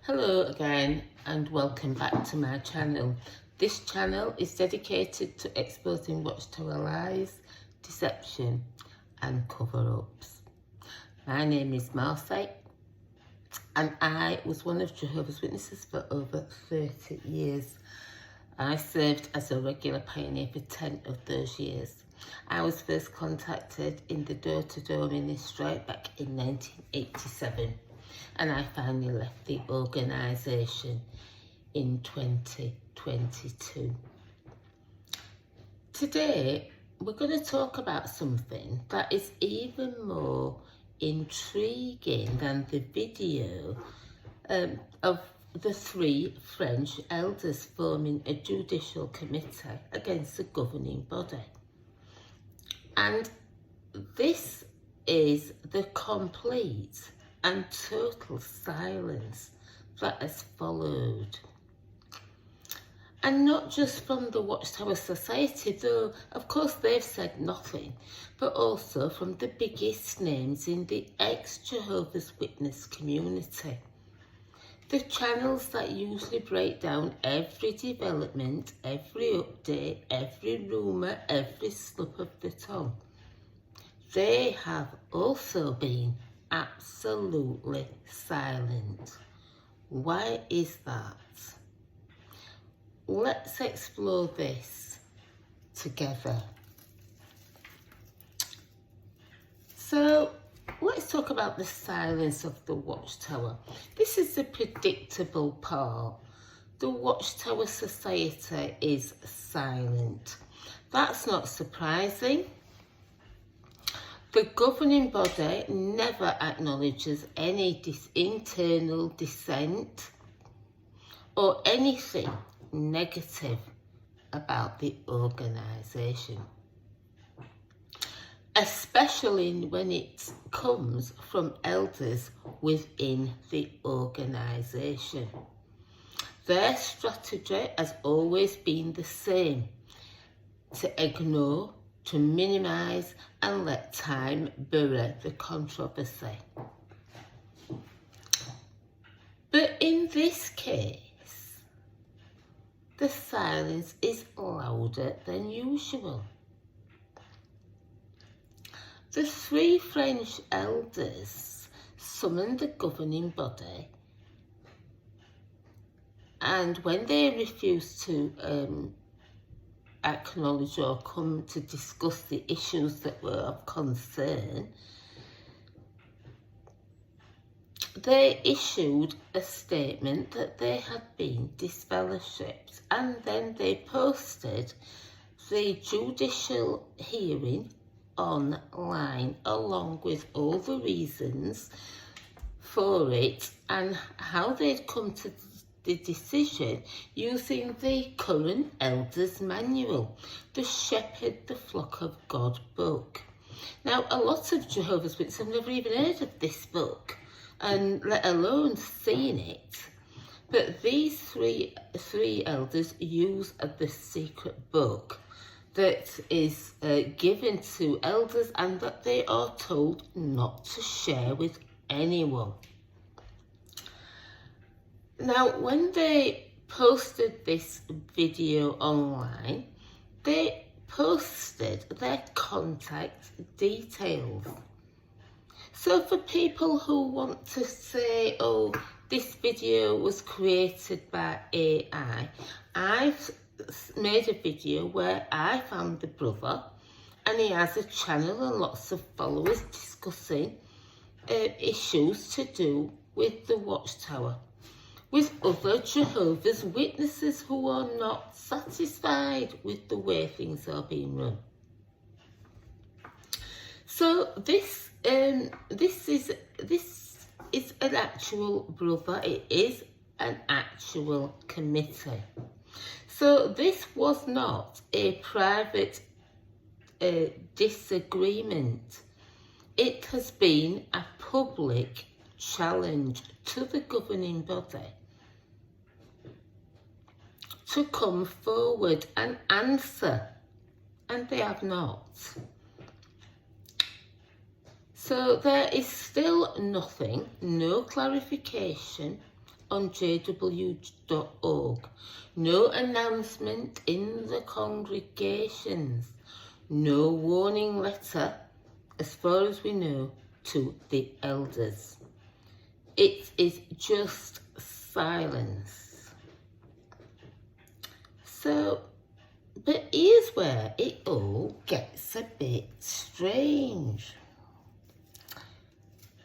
Hello again and welcome back to my channel. This channel is dedicated to exposing Watchtower lies, deception and cover-ups. My name is Marcy and I was one of Jehovah's Witnesses for over 30 years. I served as a regular pioneer for 10 of those years. I was first contacted in the door-to-door ministry back in 1987. And I finally left the organisation in 2022. Today, we're going to talk about something that is even more intriguing than the video of the 3 French elders forming a judicial committee against the governing body. And this is the complete and total silence that has followed. And not just from the Watchtower Society, though of course they've said nothing, but also from the biggest names in the ex-Jehovah's Witness community. The channels that usually break down every development, every update, every rumour, every slip of the tongue. They have also been absolutely silent. Why is that? Let's explore this together. So let's talk about the silence of the Watchtower. This is the predictable part. The Watchtower Society is silent. That's not surprising. The governing body never acknowledges any internal dissent or anything negative about the organisation, especially when it comes from elders within the organisation. Their strategy has always been the same: to ignore, to minimise and let time bury the controversy. But in this case, the silence is louder than usual. The 3 French elders summoned the governing body, and when they refused to acknowledge or come to discuss the issues that were of concern, they issued a statement that they had been disfellowshipped, and then they posted the judicial hearing online along with all the reasons for it and how they'd come to the decision using the current Elders Manual, the Shepherd the Flock of God book. Now, a lot of Jehovah's Witnesses have never even heard of this book, and let alone seen it. But these three elders use the secret book that is given to elders and that they are told not to share with anyone. Now, when they posted this video online, they posted their contact details. So for people who want to say, oh, this video was created by AI, I've made a video where I found the brother and he has a channel and lots of followers discussing issues to do with the Watchtower, with other Jehovah's Witnesses who are not satisfied with the way things are being run. So this is an actual brother. It is an actual committee. So this was not a private disagreement. It has been a public challenge to the governing body to come forward and answer, and they have not. So there is still nothing, no clarification on jw.org. No announcement in the congregations. No warning letter, as far as we know, to the elders. It is just silence. So, but here's where it all gets a bit strange.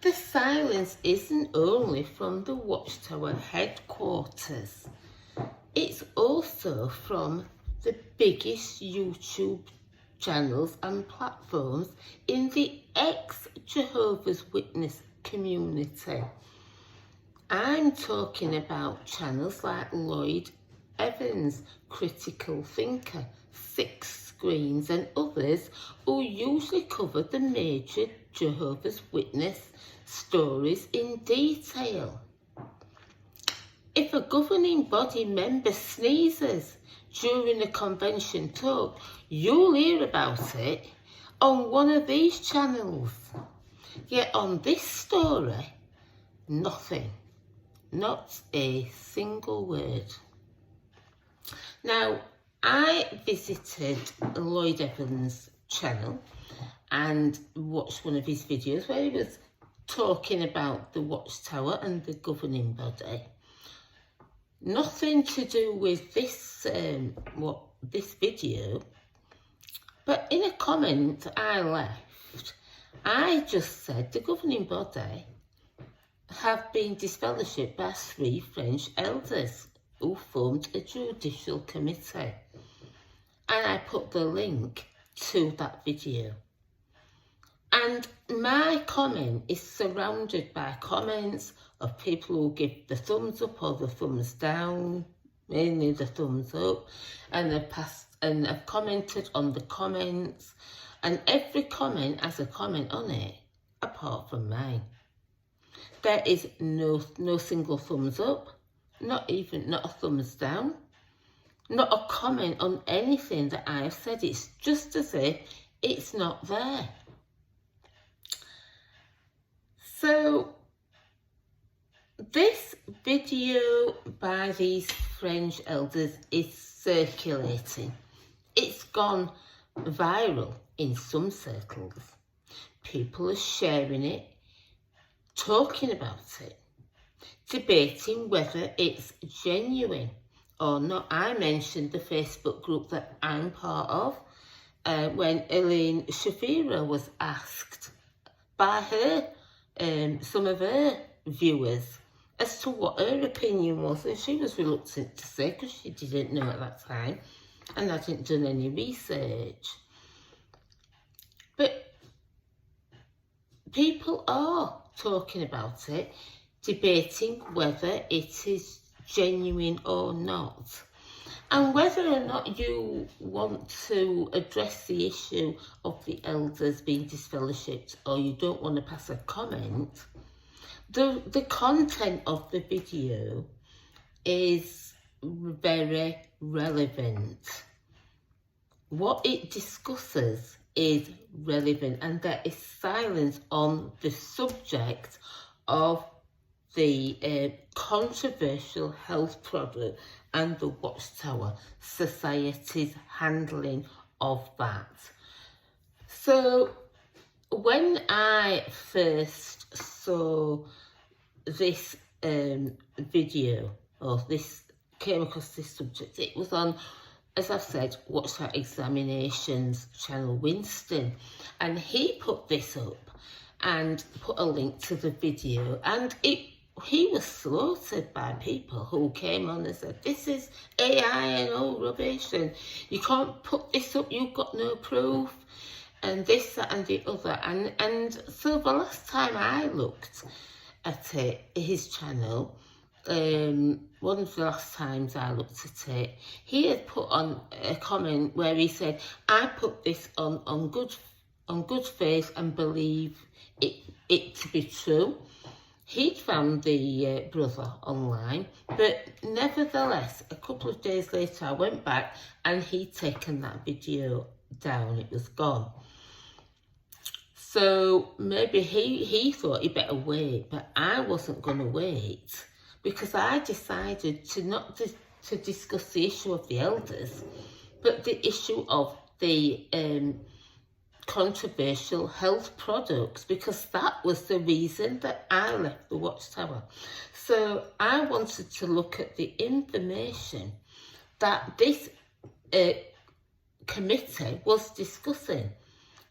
The silence isn't only from the Watchtower headquarters. It's also from the biggest YouTube channels and platforms in the ex-Jehovah's Witness community. I'm talking about channels like Lloyd Evans, Critical Thinker, Six Screens and others who usually cover the major Jehovah's Witness stories in detail. If a governing body member sneezes during a convention talk, you'll hear about it on one of these channels. Yet on this story, nothing. Not a single word. Now, I visited Lloyd Evans' channel and watched one of his videos where he was talking about the Watchtower and the governing body. Nothing to do with this this video, but in a comment I left, I just said the governing body have been disfellowshipped by 3 French elders who formed a judicial committee, and I put the link to that video. And my comment is surrounded by comments of people who give the thumbs up or the thumbs down, mainly the thumbs up, and I've commented on the comments, and every comment has a comment on it apart from mine. There is no single thumbs up, not a thumbs down, not a comment on anything that I've said. It's just as if it's not there. So this video by these French elders is circulating. It's gone viral in some circles. People are sharing it, talking about it, debating whether it's genuine or not. I mentioned the Facebook group that I'm part of when Elaine Shafira was asked by her, some of her viewers, as to what her opinion was, and she was reluctant to say because she didn't know at that time and hadn't done any research. But people are talking about it, debating whether it is genuine or not, and whether or not you want to address the issue of the elders being disfellowshipped, or you don't want to pass a comment. The content of the video is very relevant. What it discusses is relevant, and there is silence on the subject of the controversial health product and the Watchtower Society's handling of that. So when I first saw this video, or came across this subject, it was on, as I've said, Watchtower Examinations channel Winston, and he put this up and put a link to the video, and he was slaughtered by people who came on and said, this is AI and all rubbish, and you can't put this up, you've got no proof, and this, that and the other. And so the last time I looked at it, his channel, one of the last times I looked at it, he had put on a comment where he said, I put this on good faith and believe it to be true. He'd found the brother online, but nevertheless, a couple of days later, I went back and he'd taken that video down. It was gone. So maybe he thought he better wait, but I wasn't going to wait, because I decided to not to discuss the issue of the elders, but the issue of the controversial health products, because that was the reason that I left the Watchtower. So I wanted to look at the information that this committee was discussing.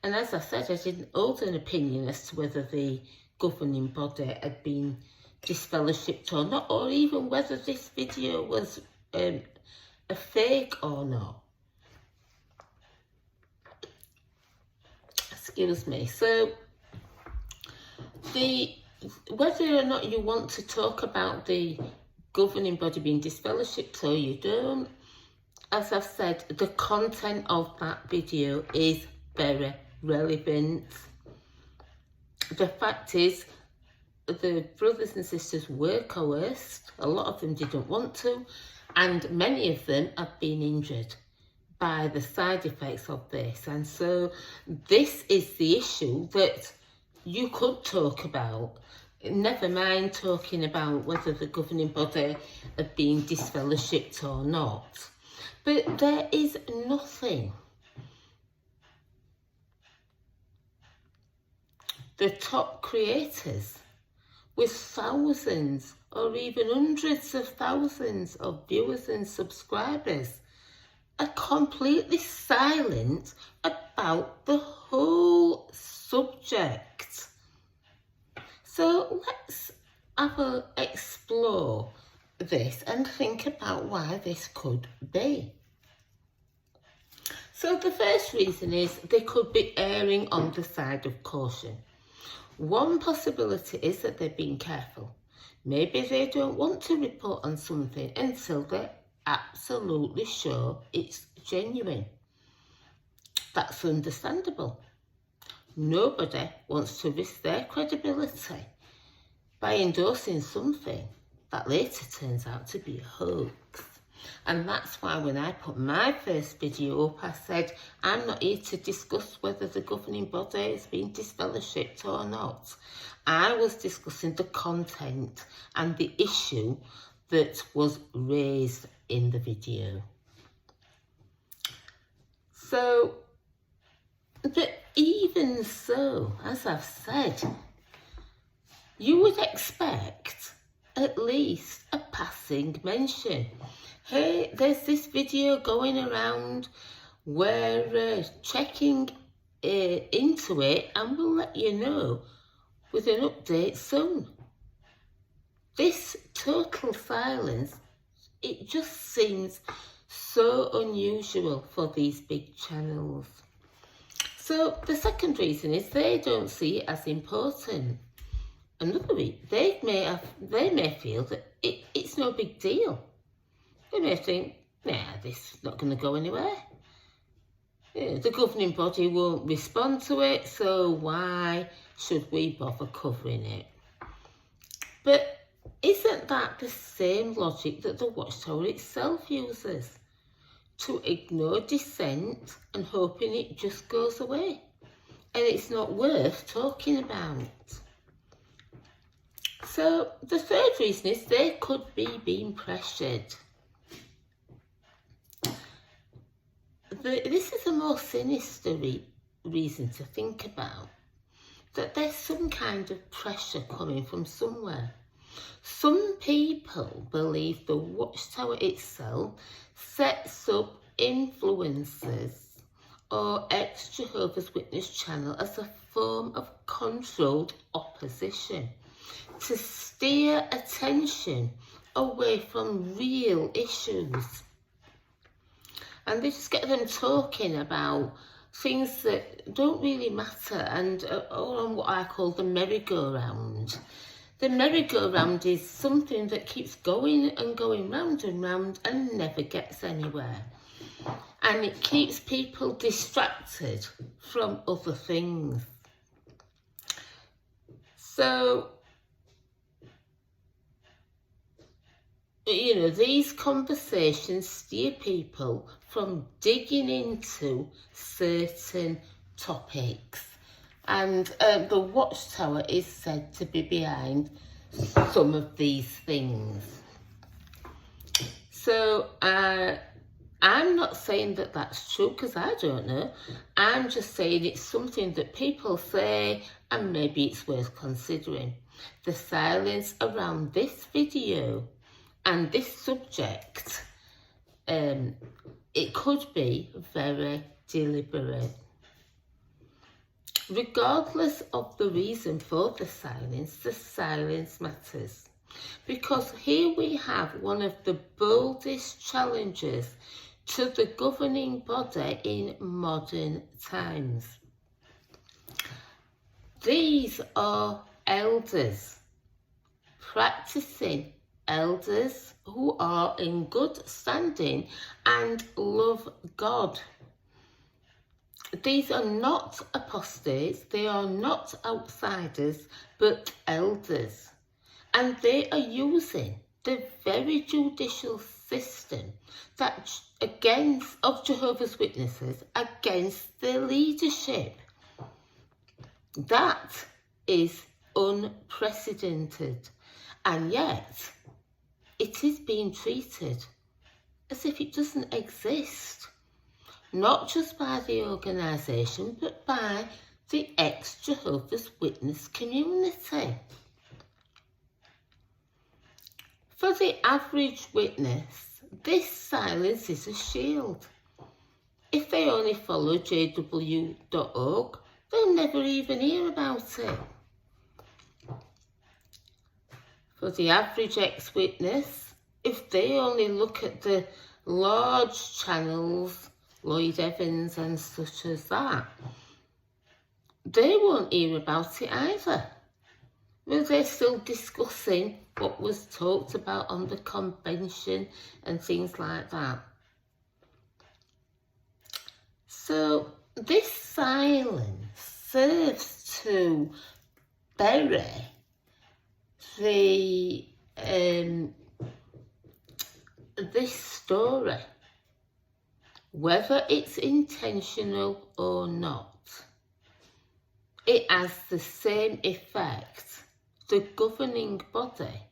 And as I said, I didn't hold an opinion as to whether the governing body had been disfellowshipped or not, or even whether this video was a fake or not. Excuse me. So whether or not you want to talk about the governing body being disfellowshipped or you don't, as I've said, the content of that video is very relevant. The fact is, the brothers and sisters were coerced. A lot of them didn't want to, and many of them have been injured by the side effects of this. And so this is the issue that you could talk about. Never mind talking about whether the governing body have been disfellowshipped or not. But there is nothing. The top creators with thousands or even hundreds of thousands of viewers and subscribers are completely silent about the whole subject. So let's explore this and think about why this could be. So the first reason is they could be erring on the side of caution. One possibility is that they're being careful. Maybe they don't want to report on something until they're absolutely sure it's genuine. That's understandable. Nobody wants to risk their credibility by endorsing something that later turns out to be a hoax. And that's why when I put my first video up, I said, I'm not here to discuss whether the governing body has been disfellowshipped or not. I was discussing the content and the issue that was raised in the video. So, but even so, as I've said, you would expect at least a passing mention. Hey, there's this video going around, we're checking into it and we'll let you know with an update soon. This total silence, it just seems so unusual for these big channels. So the second reason is they don't see it as important. Another reason, they may feel that it's no big deal. They may think, nah, this is not going to go anywhere. Yeah, the governing body won't respond to it, so why should we bother covering it? But isn't that the same logic that the Watchtower itself uses? To ignore dissent and hoping it just goes away. And it's not worth talking about. So the third reason is they could be being pressured. This is a more sinister reason to think about. That there's some kind of pressure coming from somewhere. Some people believe the Watchtower itself sets up influencers or ex-Jehovah's Witness channel as a form of controlled opposition to steer attention away from real issues. And they just get them talking about things that don't really matter and are on what I call the merry-go-round. The merry-go-round is something that keeps going and going round and round and never gets anywhere. And it keeps people distracted from other things. So, you know, these conversations steer people from digging into certain topics. And the Watchtower is said to be behind some of these things. So I'm not saying that that's true, because I don't know. I'm just saying it's something that people say, and maybe it's worth considering. The silence around this video and this subject, it could be very deliberate. Regardless of the reason for the silence matters. Because here we have one of the boldest challenges to the governing body in modern times. These are elders, practicing elders who are in good standing and love God. These are not apostates, they are not outsiders, but elders. And they are using the very judicial system that of Jehovah's Witnesses against their leadership. That is unprecedented, and yet it is being treated as if it doesn't exist, not just by the organisation, but by the ex-Jehovah's Witness community. For the average witness, this silence is a shield. If they only follow jw.org, they'll never even hear about it. For the average ex-witness, if they only look at the large channels, Lloyd Evans and such as that, they won't hear about it either. Well, they're still discussing what was talked about on the convention and things like that. So this silence serves to bury this story, whether it's intentional or not. It has the same effect. The governing body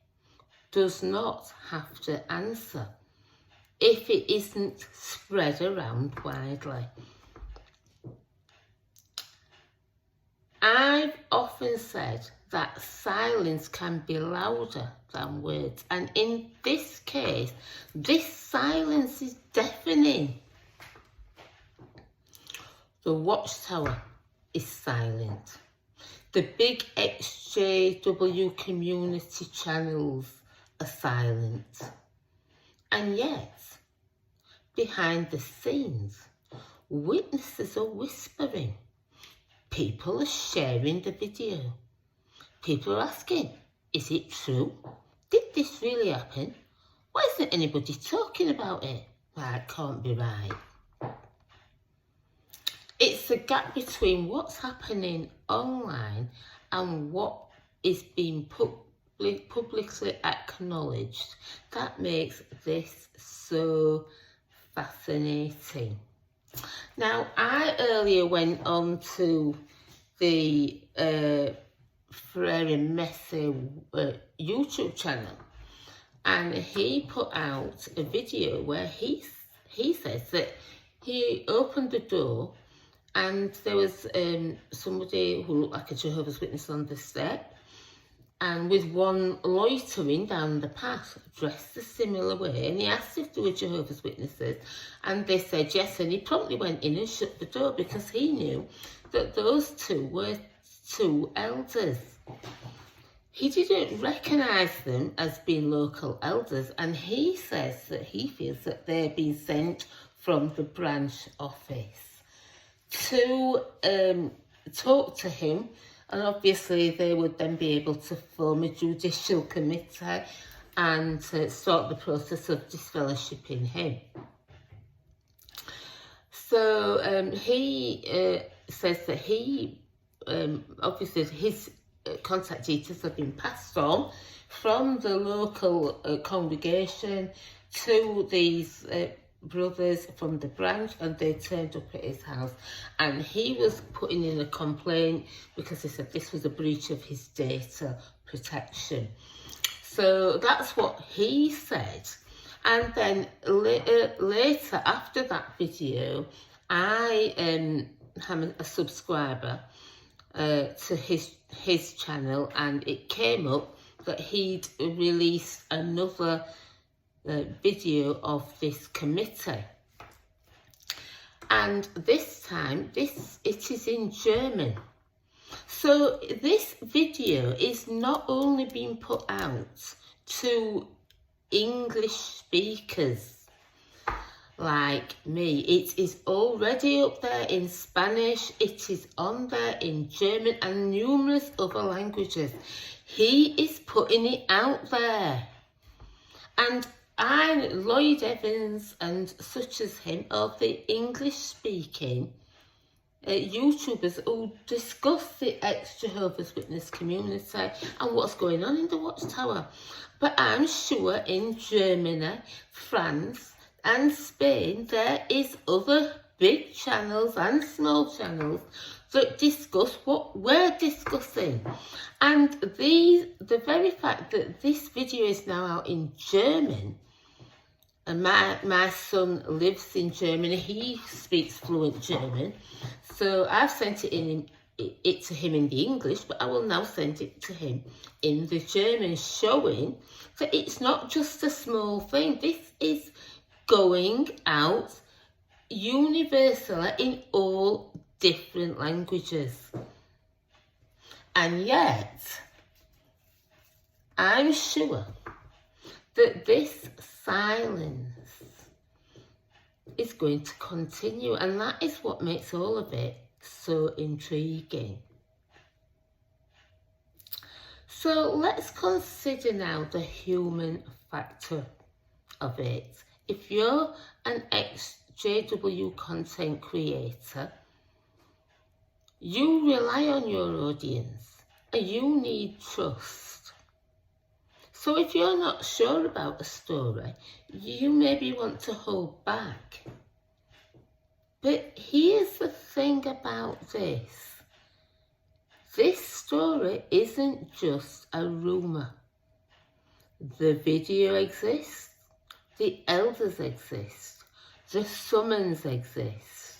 does not have to answer if it isn't spread around widely. I've often said that silence can be louder than words, and in this case, this silence is deafening. The Watchtower is silent. The big XJW community channels are silent. And yet, behind the scenes, witnesses are whispering. People are sharing the video. People are asking, is it true? Did this really happen? Why isn't anybody talking about it? That can't be right. It's the gap between what's happening online and what is being publicly acknowledged that makes this so fascinating. Now, I earlier went on to the Frere Messer YouTube channel, and he put out a video where he says that he opened the door and there was somebody who looked like a Jehovah's Witness on the step, and with one loitering down the path, dressed a similar way, and he asked if they were Jehovah's Witnesses, and they said yes, and he promptly went in and shut the door because he knew that those two were two elders. He didn't recognise them as being local elders, and he says that he feels that they're being sent from the branch office to talk to him, and obviously they would then be able to form a judicial committee and start the process of disfellowshipping him. So he says that he, obviously his contact details have been passed on from the local congregation to these brothers from the branch, and they turned up at his house, and he was putting in a complaint because he said this was a breach of his data protection. So that's what he said. And then later, after that video, I am a subscriber to his channel, and it came up that he'd released another video of this committee. And this time, it is in German. So this video is not only being put out to English speakers like me, it is already up there in Spanish, it is on there in German and numerous other languages. He is putting it out there. And Lloyd Evans and such as him are the English-speaking YouTubers who discuss the ex-Jehovah's Witness community and what's going on in the Watchtower. But I'm sure in Germany, France and Spain there is other big channels and small channels that discuss what we're discussing. And the very fact that this video is now out in German, and my son lives in Germany, he speaks fluent German, so I've sent it to him in the English, but I will now send it to him in the German, showing that it's not just a small thing. This is going out universally in all different languages. And yet, I'm sure that this silence is going to continue, and that is what makes all of it so intriguing. So let's consider now the human factor of it. If you're an ex-JW content creator, you rely on your audience and you need trust. So if you're not sure about a story, you maybe want to hold back. But here's the thing about this. This story isn't just a rumour. The video exists, the elders exist, the summons exist.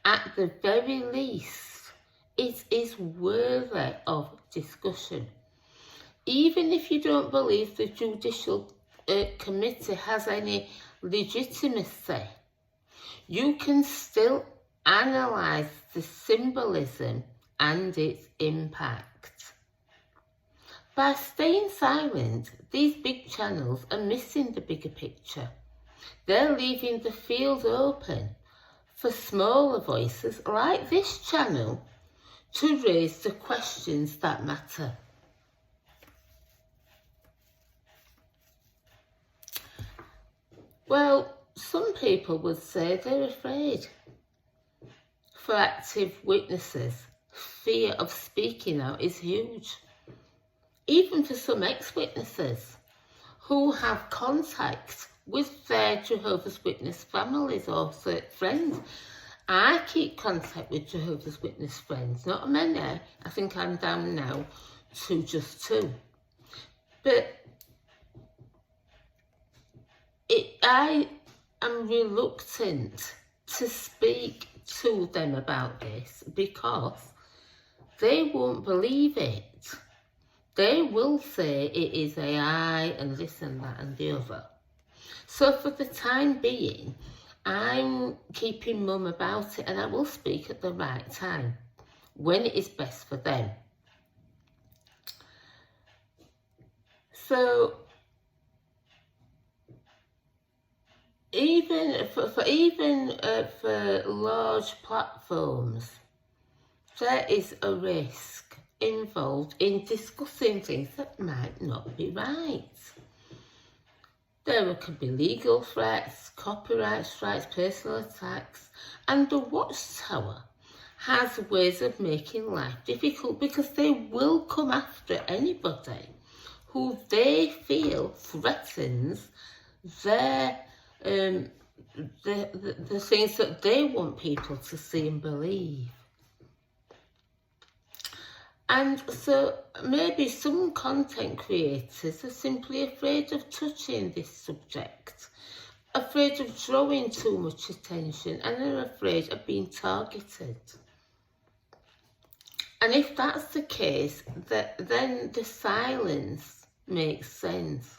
At the very least, it is worthy of discussion. Even if you don't believe the judicial committee has any legitimacy, you can still analyse the symbolism and its impact. By staying silent, these big channels are missing the bigger picture. They're leaving the field open for smaller voices like this channel to raise the questions that matter. Well, some people would say they're afraid. For active witnesses, fear of speaking out is huge. Even for some ex-witnesses who have contact with their Jehovah's Witness families or friends. I keep contact with Jehovah's Witness friends, not many. I think I'm down now to just 2. But I am reluctant to speak to them about this because they won't believe it. They will say it is AI and this and that and the other. So for the time being, I'm keeping mum about it, and I will speak at the right time, when it is best for them. So even for large platforms, there is a risk involved in discussing things that might not be right. There could be legal threats, copyright strikes, personal attacks, and the Watchtower has ways of making life difficult because they will come after anybody who they feel threatens their the things that they want people to see and believe. And so maybe some content creators are simply afraid of touching this subject, afraid of drawing too much attention, and are afraid of being targeted. And if that's the case, then the silence makes sense.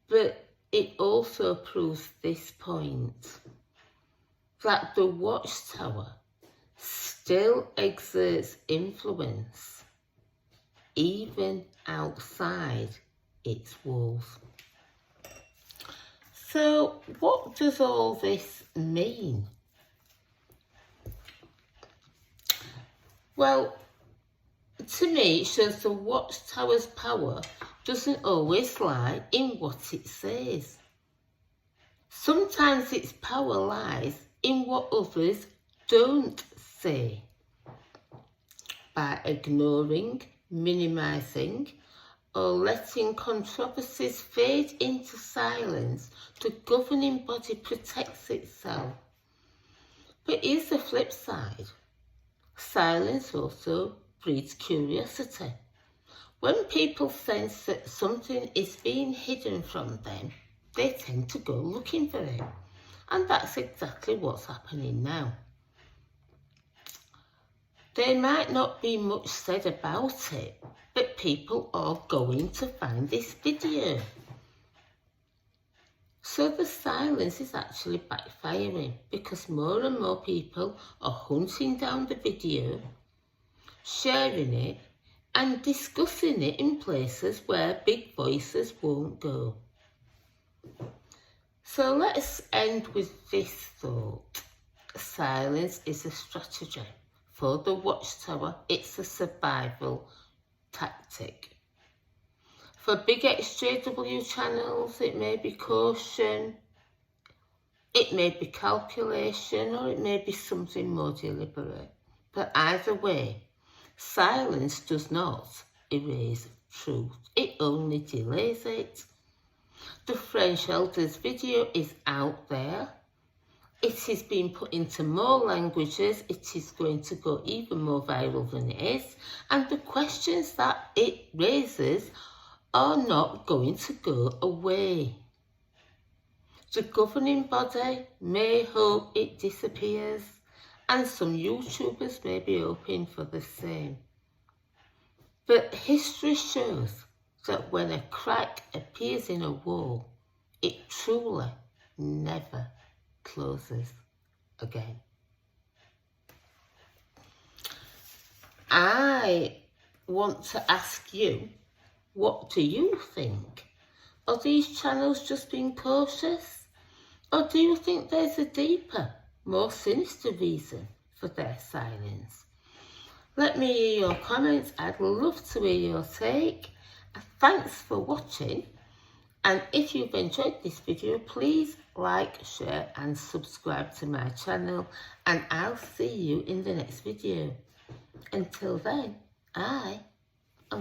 But it also proves this point, that the Watchtower still exerts influence, even outside its walls. So what does all this mean? Well, to me, it shows the Watchtower's power doesn't always lie in what it says. Sometimes its power lies in what others don't say. By ignoring, minimising, or letting controversies fade into silence, the governing body protects itself. But here's the flip side. Silence also breeds curiosity. When people sense that something is being hidden from them, they tend to go looking for it. And that's exactly what's happening now. There might not be much said about it, but people are going to find this video. So the silence is actually backfiring because more and more people are hunting down the video, sharing it, and discussing it in places where big voices won't go. So let's end with this thought. Silence is a strategy. For the Watchtower, it's a survival tactic. For big XJW channels, it may be caution, it may be calculation, or it may be something more deliberate. But either way, silence does not erase truth. It only delays it. The French Elder's video is out there. It is being put into more languages. It is going to go even more viral than it is. And the questions that it raises are not going to go away. The governing body may hope it disappears, and some YouTubers may be hoping for the same. But history shows that when a crack appears in a wall, it truly never closes again. I want to ask you, what do you think? Are these channels just being cautious? Or do you think there's a deeper, more sinister reason for their silence? Let me hear your comments. I'd love to hear your take. Thanks for watching. And if you've enjoyed this video, please like, share and subscribe to my channel. And I'll see you in the next video. Until then, I'm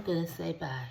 going to say bye.